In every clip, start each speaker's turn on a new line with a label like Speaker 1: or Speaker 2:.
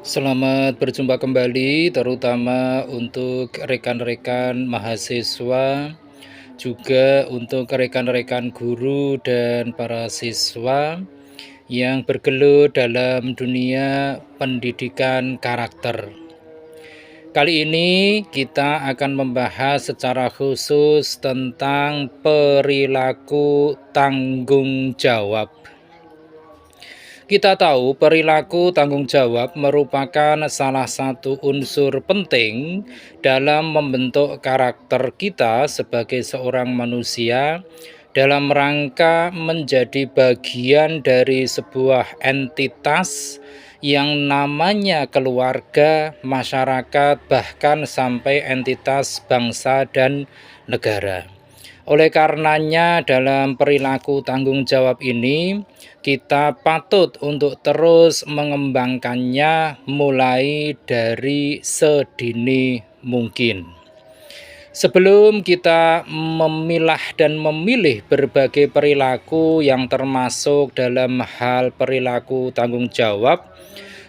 Speaker 1: Selamat berjumpa kembali, terutama untuk rekan-rekan mahasiswa, juga untuk rekan-rekan guru dan para siswa yang bergelut dalam dunia pendidikan karakter. Kali ini kita akan membahas secara khusus tentang perilaku tanggung jawab. Kita tahu perilaku tanggung jawab merupakan salah satu unsur penting dalam membentuk karakter kita sebagai seorang manusia dalam rangka menjadi bagian dari sebuah entitas yang namanya keluarga, masyarakat, bahkan sampai entitas bangsa dan negara. Oleh karenanya, dalam perilaku tanggung jawab ini, kita patut untuk terus mengembangkannya mulai dari sedini mungkin. Sebelum kita memilah dan memilih berbagai perilaku yang termasuk dalam hal perilaku tanggung jawab,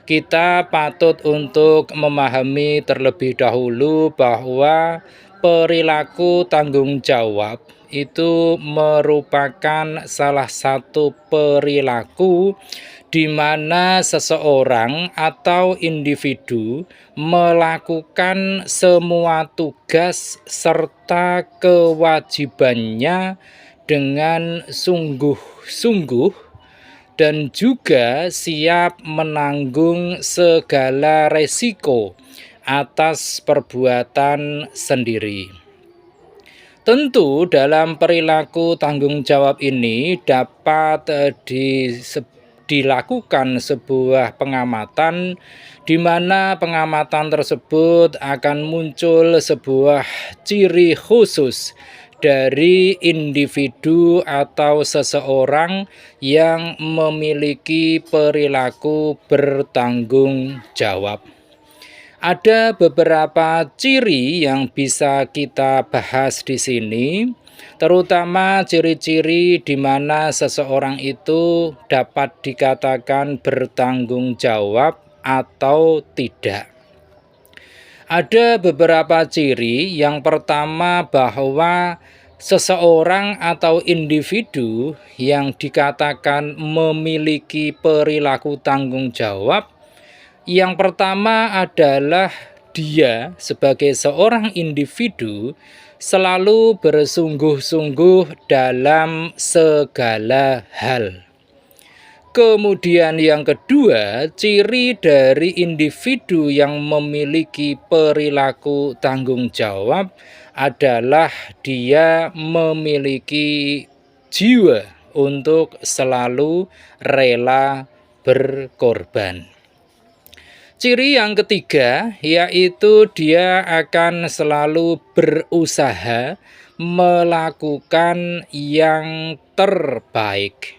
Speaker 1: kita patut untuk memahami terlebih dahulu bahwa perilaku tanggung jawab itu merupakan salah satu perilaku di mana seseorang atau individu melakukan semua tugas serta kewajibannya dengan sungguh-sungguh dan juga siap menanggung segala resiko atas perbuatan sendiri. Tentu dalam perilaku tanggung jawab ini dapat dilakukan sebuah pengamatan di mana pengamatan tersebut akan muncul sebuah ciri khusus dari individu atau seseorang yang memiliki perilaku bertanggung jawab. Ada beberapa ciri yang bisa kita bahas di sini, terutama ciri-ciri di mana seseorang itu dapat dikatakan bertanggung jawab atau tidak. Ada beberapa ciri. Yang pertama, bahwa seseorang atau individu yang dikatakan memiliki perilaku tanggung jawab, yang pertama adalah dia sebagai seorang individu selalu bersungguh-sungguh dalam segala hal. Kemudian yang kedua, ciri dari individu yang memiliki perilaku tanggung jawab adalah dia memiliki jiwa untuk selalu rela berkorban. Ciri yang ketiga yaitu dia akan selalu berusaha melakukan yang terbaik.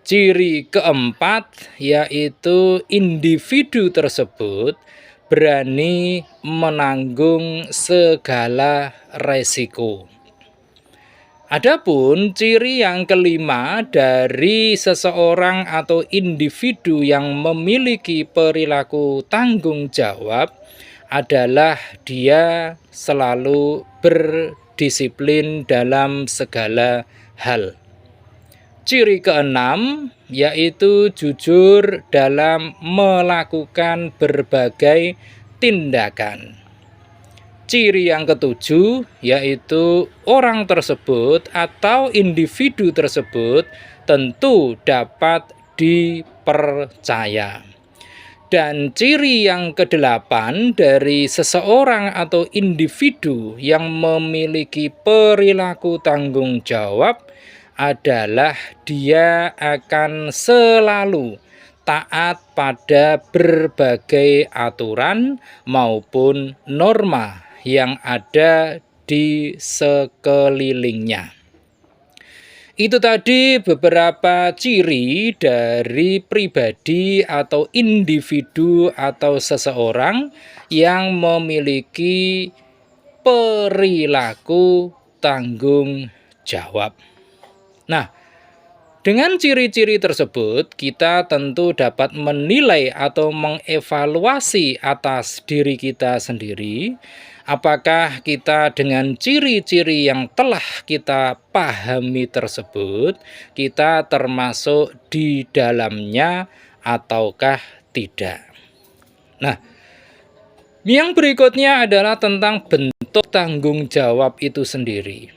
Speaker 1: Ciri keempat yaitu individu tersebut berani menanggung segala resiko. Adapun ciri yang kelima dari seseorang atau individu yang memiliki perilaku tanggung jawab adalah dia selalu berdisiplin dalam segala hal. Ciri keenam yaitu jujur dalam melakukan berbagai tindakan. Ciri yang ketujuh yaitu orang tersebut atau individu tersebut tentu dapat dipercaya. Dan ciri yang kedelapan dari seseorang atau individu yang memiliki perilaku tanggung jawab adalah dia akan selalu taat pada berbagai aturan maupun norma yang ada di sekelilingnya. Itu tadi beberapa ciri dari pribadi atau individu atau seseorang yang memiliki perilaku tanggung jawab. Nah, Dengan ciri-ciri tersebut, kita tentu dapat menilai atau mengevaluasi atas diri kita sendiri, apakah kita dengan ciri-ciri yang telah kita pahami tersebut, kita termasuk di dalamnya ataukah tidak. Nah, yang berikutnya adalah tentang bentuk tanggung jawab itu sendiri.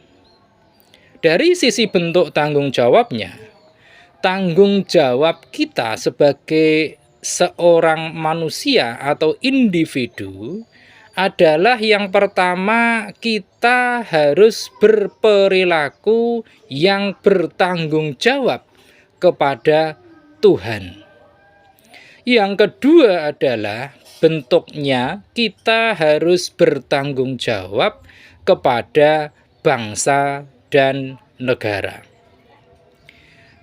Speaker 1: Dari sisi bentuk tanggung jawabnya, tanggung jawab kita sebagai seorang manusia atau individu adalah yang pertama, kita harus berperilaku yang bertanggung jawab kepada Tuhan. Yang kedua adalah bentuknya kita harus bertanggung jawab kepada bangsa dan negara.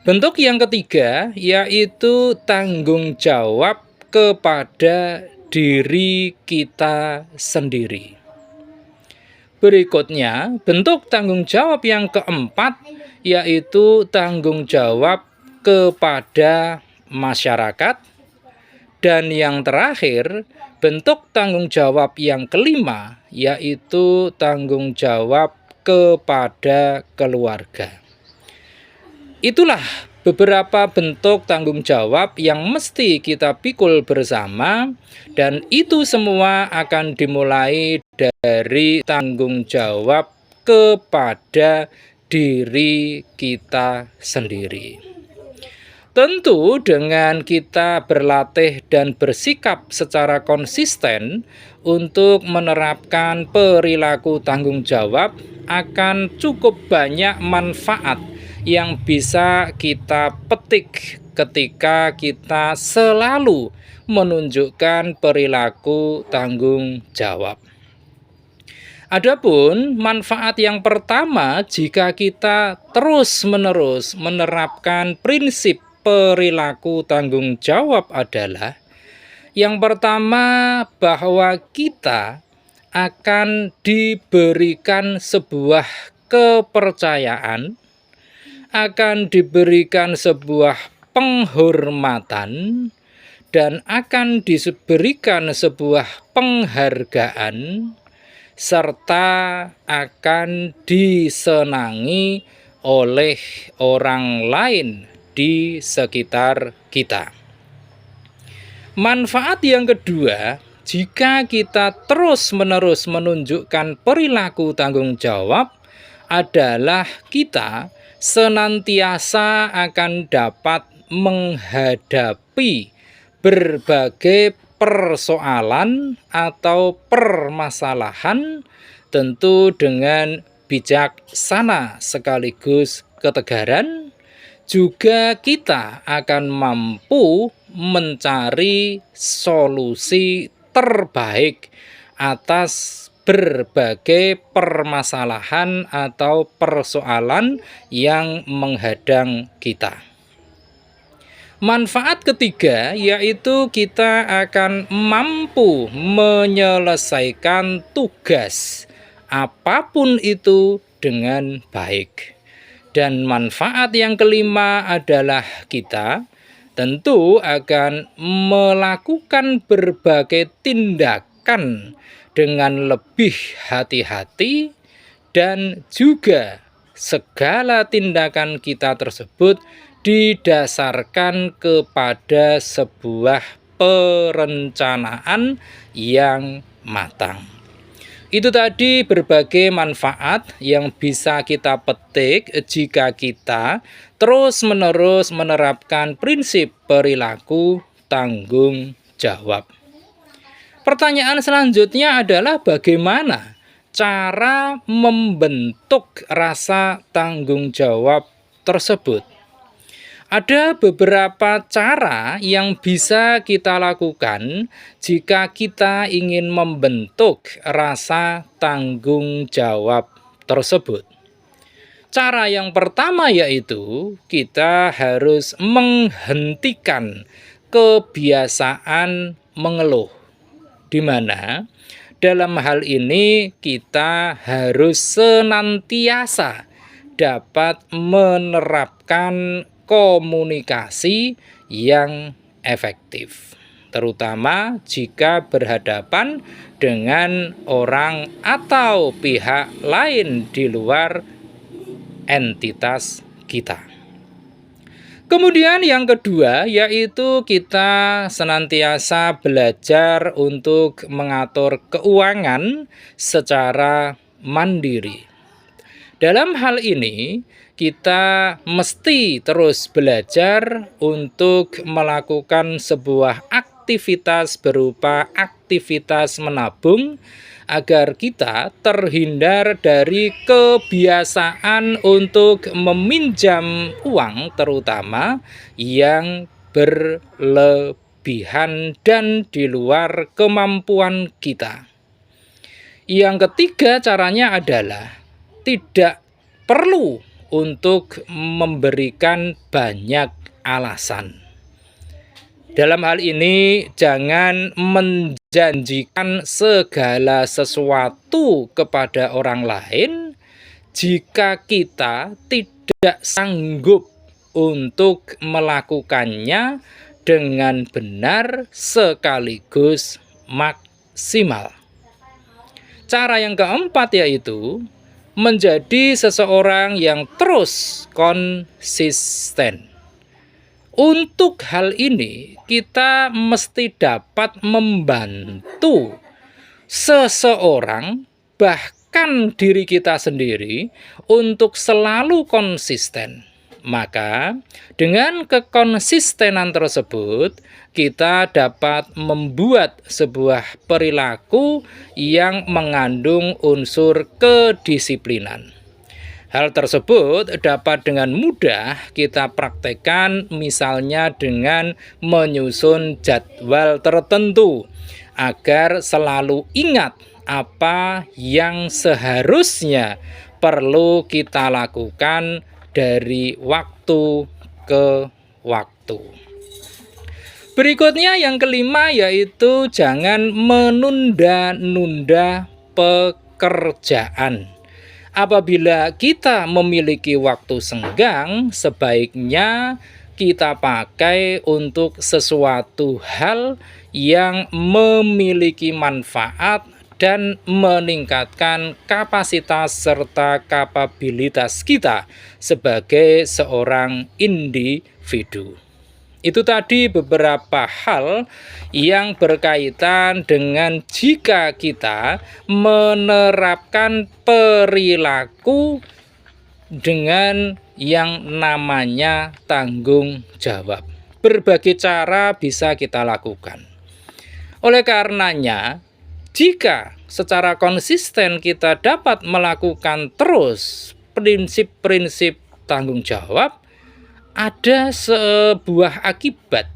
Speaker 1: Bentuk yang ketiga yaitu tanggung jawab kepada diri kita sendiri. Berikutnya, bentuk tanggung jawab yang keempat yaitu tanggung jawab kepada masyarakat. Dan yang terakhir, bentuk tanggung jawab yang kelima yaitu tanggung jawab kepada keluarga. Itulah beberapa bentuk tanggung jawab yang mesti kita pikul bersama, dan itu semua akan dimulai dari tanggung jawab kepada diri kita sendiri. Tentu dengan kita berlatih dan bersikap secara konsisten untuk menerapkan perilaku tanggung jawab, akan cukup banyak manfaat yang bisa kita petik ketika kita selalu menunjukkan perilaku tanggung jawab. Adapun manfaat yang pertama jika kita terus-menerus menerapkan prinsip perilaku tanggung jawab adalah yang pertama, bahwa kita akan diberikan sebuah kepercayaan, akan diberikan sebuah penghormatan, dan akan diberikan sebuah penghargaan, serta akan disenangi oleh orang lain di sekitar kita. Manfaat yang kedua, jika kita terus-menerus menunjukkan perilaku tanggung jawab, adalah kita senantiasa akan dapat menghadapi berbagai persoalan atau permasalahan, tentu dengan bijaksana sekaligus ketegaran. Juga kita akan mampu mencari solusi terbaik atas berbagai permasalahan atau persoalan yang menghadang kita. Manfaat ketiga yaitu kita akan mampu menyelesaikan tugas apapun itu dengan baik. Dan manfaat yang kelima adalah kita tentu akan melakukan berbagai tindakan dengan lebih hati-hati, dan juga segala tindakan kita tersebut didasarkan kepada sebuah perencanaan yang matang. Itu tadi berbagai manfaat yang bisa kita petik jika kita terus-menerus menerapkan prinsip perilaku tanggung jawab. Pertanyaan selanjutnya adalah bagaimana cara membentuk rasa tanggung jawab tersebut. Ada beberapa cara yang bisa kita lakukan jika kita ingin membentuk rasa tanggung jawab tersebut. Cara yang pertama yaitu kita harus menghentikan kebiasaan mengeluh, di mana dalam hal ini kita harus senantiasa dapat menerapkan komunikasi yang efektif, terutama jika berhadapan dengan orang atau pihak lain di luar entitas kita. Kemudian yang kedua yaitu kita senantiasa belajar untuk mengatur keuangan secara mandiri. Dalam hal ini kita mesti terus belajar untuk melakukan sebuah aktivitas berupa aktivitas menabung agar kita terhindar dari kebiasaan untuk meminjam uang, terutama yang berlebihan dan di luar kemampuan kita. Yang ketiga caranya adalah tidak perlu untuk memberikan banyak alasan. Dalam hal ini jangan menjanjikan segala sesuatu kepada orang lain jika kita tidak sanggup untuk melakukannya dengan benar sekaligus maksimal. Cara yang keempat yaitu menjadi seseorang yang terus konsisten. Untuk hal ini, kita mesti dapat membantu seseorang, bahkan diri kita sendiri, untuk selalu konsisten. Maka, dengan kekonsistenan tersebut, kita dapat membuat sebuah perilaku yang mengandung unsur kedisiplinan. Hal tersebut dapat dengan mudah kita praktekkan misalnya dengan menyusun jadwal tertentu agar selalu ingat apa yang seharusnya perlu kita lakukan dari waktu ke waktu. Berikutnya yang kelima yaitu jangan menunda-nunda pekerjaan. Apabila kita memiliki waktu senggang, sebaiknya kita pakai untuk sesuatu hal yang memiliki manfaat dan meningkatkan kapasitas serta kapabilitas kita sebagai seorang individu. Itu tadi beberapa hal yang berkaitan dengan jika kita menerapkan perilaku dengan yang namanya tanggung jawab. Berbagai cara bisa kita lakukan. Oleh karenanya, jika secara konsisten kita dapat melakukan terus prinsip-prinsip tanggung jawab, ada sebuah akibat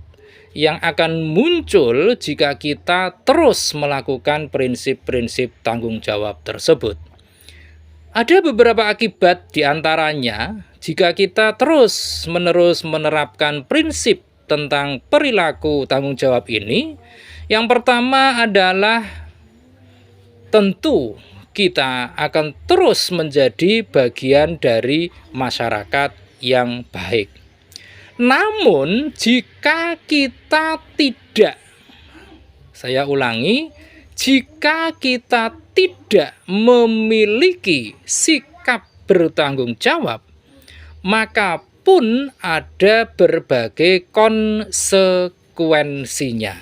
Speaker 1: yang akan muncul jika kita terus melakukan prinsip-prinsip tanggung jawab tersebut. Ada beberapa akibat diantaranya jika kita terus-menerus menerapkan prinsip tentang perilaku tanggung jawab ini. Yang pertama adalah tentu kita akan terus menjadi bagian dari masyarakat yang baik. Namun jika kita tidak, saya ulangi, jika kita tidak memiliki sikap bertanggung jawab, maka pun ada berbagai konsekuensinya.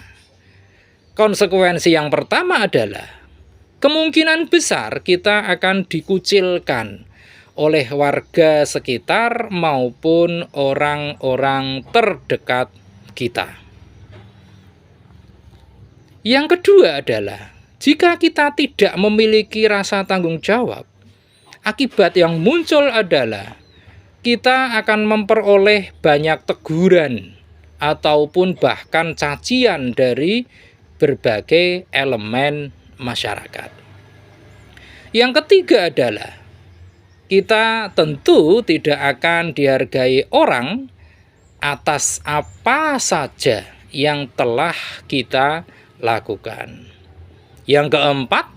Speaker 1: Konsekuensi yang pertama adalah kemungkinan besar kita akan dikucilkan oleh warga sekitar maupun orang-orang terdekat kita. Yang kedua adalah jika kita tidak memiliki rasa tanggung jawab, akibat yang muncul adalah kita akan memperoleh banyak teguran ataupun bahkan cacian dari berbagai elemen masyarakat. Yang ketiga adalah kita tentu tidak akan dihargai orang atas apa saja yang telah kita lakukan. Yang keempat,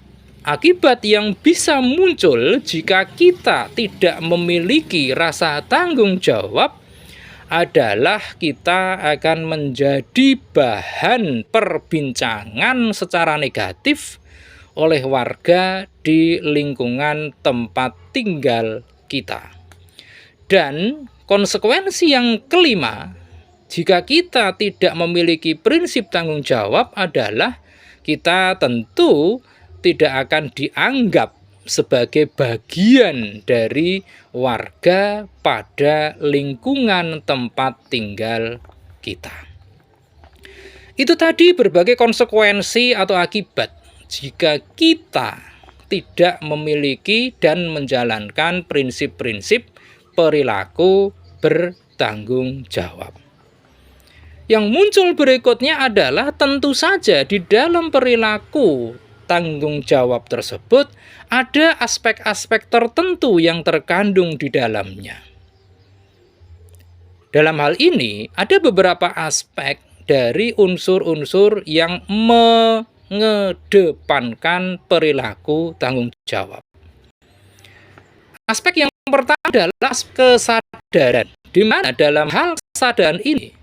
Speaker 1: akibat yang bisa muncul jika kita tidak memiliki rasa tanggung jawab adalah kita akan menjadi bahan perbincangan secara negatif oleh warga di lingkungan tempat tinggal kita. Dan konsekuensi yang kelima, jika kita tidak memiliki prinsip tanggung jawab adalah kita tentu tidak akan dianggap sebagai bagian dari warga pada lingkungan tempat tinggal kita. Itu tadi berbagai konsekuensi atau akibat jika kita tidak memiliki dan menjalankan prinsip-prinsip perilaku bertanggung jawab. Yang muncul berikutnya adalah tentu saja di dalam perilaku tanggung jawab tersebut ada aspek-aspek tertentu yang terkandung di dalamnya. Dalam hal ini ada beberapa aspek dari unsur-unsur yang mengedepankan perilaku tanggung jawab. Aspek yang pertama adalah kesadaran, di mana dalam hal kesadaran ini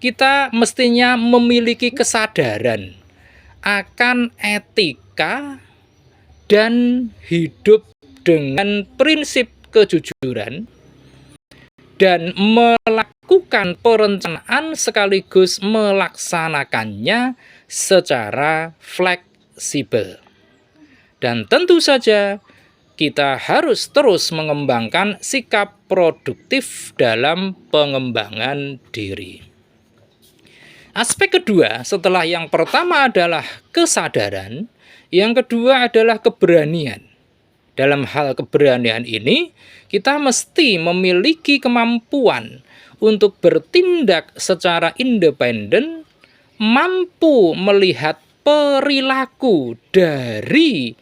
Speaker 1: kita mestinya memiliki kesadaran akan etika dan hidup dengan prinsip kejujuran dan melakukan perencanaan sekaligus melaksanakannya secara fleksibel. Dan tentu saja kita harus terus mengembangkan sikap produktif dalam pengembangan diri. Aspek kedua, setelah yang pertama adalah kesadaran, yang kedua adalah keberanian. Dalam hal keberanian ini, kita mesti memiliki kemampuan untuk bertindak secara independen, mampu melihat perilaku dari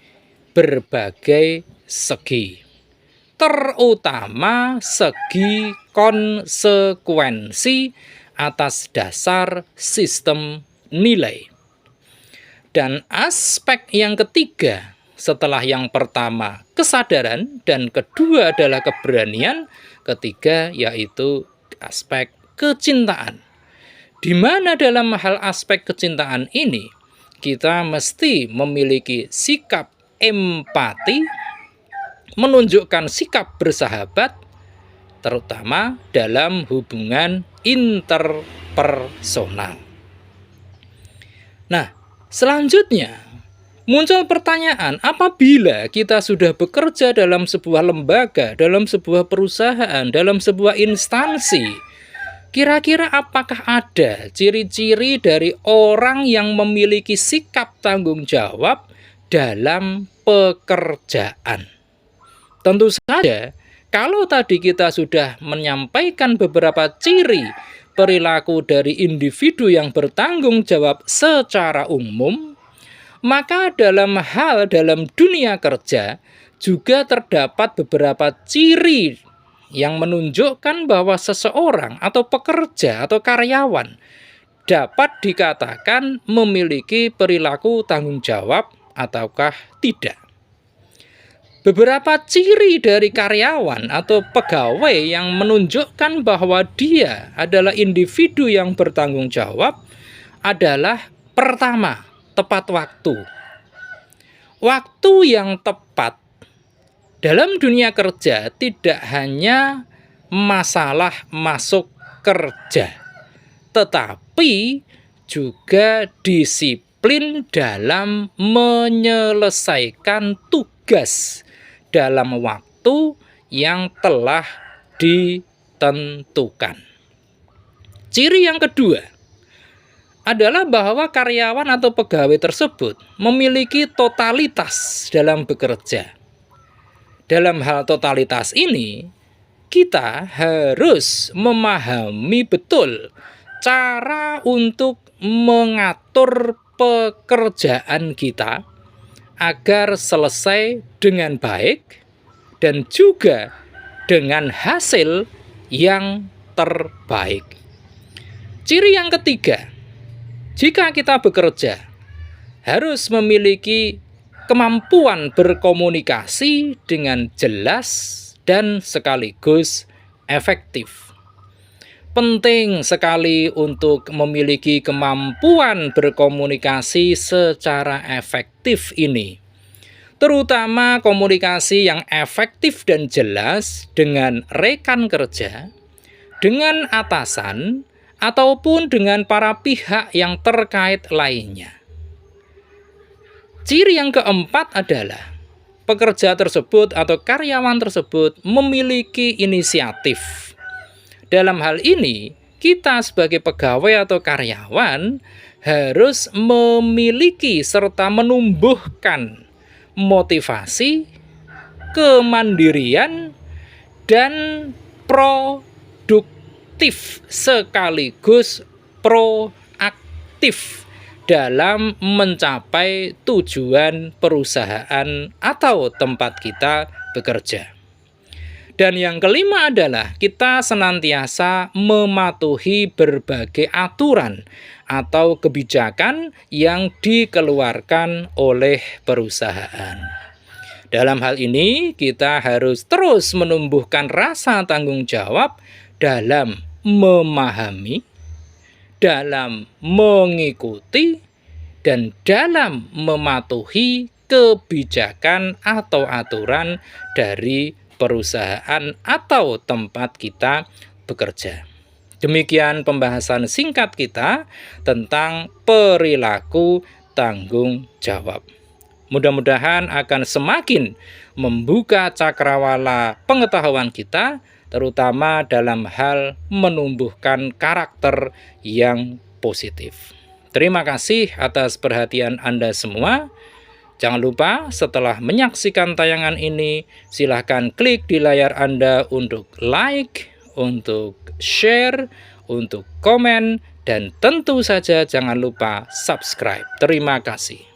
Speaker 1: berbagai segi, terutama segi konsekuensi atas dasar sistem nilai. Dan aspek yang ketiga, setelah yang pertama kesadaran dan kedua adalah keberanian, ketiga yaitu aspek kecintaan. Di mana dalam hal aspek kecintaan ini kita mesti memiliki sikap empati, menunjukkan sikap bersahabat, terutama dalam hubungan interpersonal. Nah, selanjutnya muncul pertanyaan, apabila kita sudah bekerja dalam sebuah lembaga, dalam sebuah perusahaan, dalam sebuah instansi, kira-kira apakah ada ciri-ciri dari orang yang memiliki sikap tanggung jawab dalam pekerjaan? Tentu saja, kalau tadi kita sudah menyampaikan beberapa ciri perilaku dari individu yang bertanggung jawab secara umum, maka dalam dunia kerja juga terdapat beberapa ciri yang menunjukkan bahwa seseorang atau pekerja atau karyawan dapat dikatakan memiliki perilaku tanggung jawab ataukah tidak. Beberapa ciri dari karyawan atau pegawai yang menunjukkan bahwa dia adalah individu yang bertanggung jawab adalah pertama, tepat waktu. Waktu yang tepat dalam dunia kerja tidak hanya masalah masuk kerja, tetapi juga disiplin dalam menyelesaikan tugas dalam waktu yang telah ditentukan. Ciri yang kedua adalah bahwa karyawan atau pegawai tersebut memiliki totalitas dalam bekerja. Dalam hal totalitas ini, kita harus memahami betul cara untuk mengatur pekerjaan kita agar selesai dengan baik dan juga dengan hasil yang terbaik. Ciri yang ketiga, jika kita bekerja, harus memiliki kemampuan berkomunikasi dengan jelas dan sekaligus efektif. penting sekali untuk memiliki kemampuan berkomunikasi secara efektif ini. Terutama komunikasi yang efektif dan jelas dengan rekan kerja, dengan atasan, ataupun dengan para pihak yang terkait lainnya. Ciri yang keempat adalah pekerja tersebut atau karyawan tersebut memiliki inisiatif. Dalam hal ini, kita sebagai pegawai atau karyawan harus memiliki serta menumbuhkan motivasi, kemandirian, dan produktif sekaligus proaktif dalam mencapai tujuan perusahaan atau tempat kita bekerja. Dan yang kelima adalah kita senantiasa mematuhi berbagai aturan atau kebijakan yang dikeluarkan oleh perusahaan. Dalam hal ini, kita harus terus menumbuhkan rasa tanggung jawab dalam memahami, dalam mengikuti, dan dalam mematuhi kebijakan atau aturan dari perusahaan atau tempat kita bekerja. Demikian pembahasan singkat kita tentang perilaku tanggung jawab. Mudah-mudahan akan semakin membuka cakrawala pengetahuan kita, terutama dalam hal menumbuhkan karakter yang positif. Terima kasih atas perhatian Anda semua. Jangan lupa setelah menyaksikan tayangan ini, silahkan klik di layar Anda untuk like, untuk share, untuk komen, dan tentu saja jangan lupa subscribe. Terima kasih.